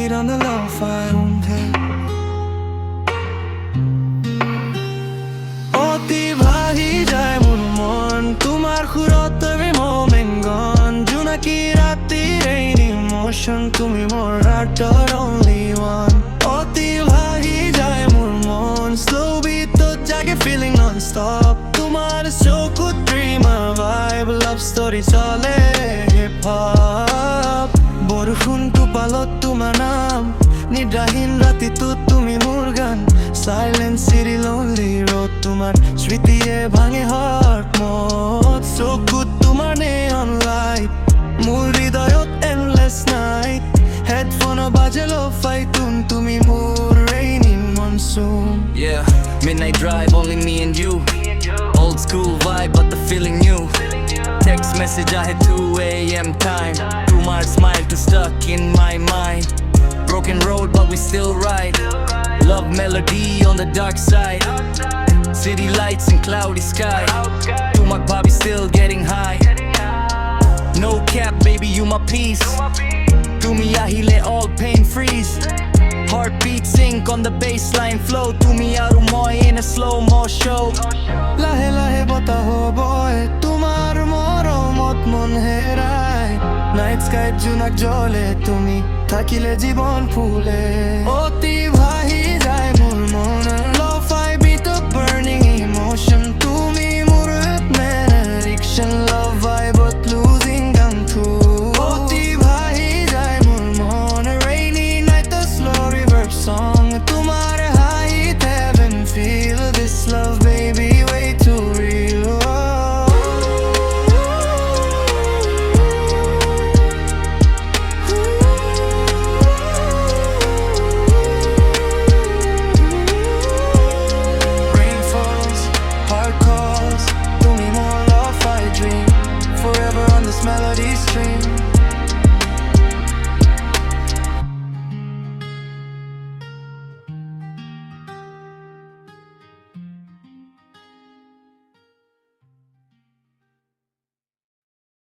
heat on the low found him. অতিবাহী যায় মোৰ মন তোমাৰ সুৰত every moment gone জোনাকী ৰাতিৰ rain emotion তুমি মোৰ heartৰ only one অতিবাহী যায় মোৰ মন slow beat জাগে feeling non-stop তোমাৰ চকুত dreamer vibe love story চলে hip hop বৰষুণটো পালত তোমাৰ নাম নিদ্ৰাহীন ৰাতিটোত তুমি মোৰ গান silent city lonely road তোমাৰ স্মৃতিয়ে ভাঙে heart মত চকুত তোমাৰ neon light মোৰ হৃদয়ত endless night headphone বাজে lo-fi tune তুমি মোৰ rainy monsoon Yeah, midnight drive, only me and you. Old school vibe, but the feeling new. Text message, I hit 2 a.m. time. Too much smile too stuck in my mind. Broken road, but we still ride. Love melody on the dark side. City lights and cloudy sky. To my bobby still getting high. No cap, baby, you my peace. To me, I let all pain freeze. Heartbeat sync on the baseline flow. To me, arumoy in a slow-mo show. লাহে লাহে বতাহ বয় তোমাৰ মৰমত মন হেৰাই night স্কাইত জোনাক জ্বলে তুমি থাকিলে জীৱন ফুলে অতি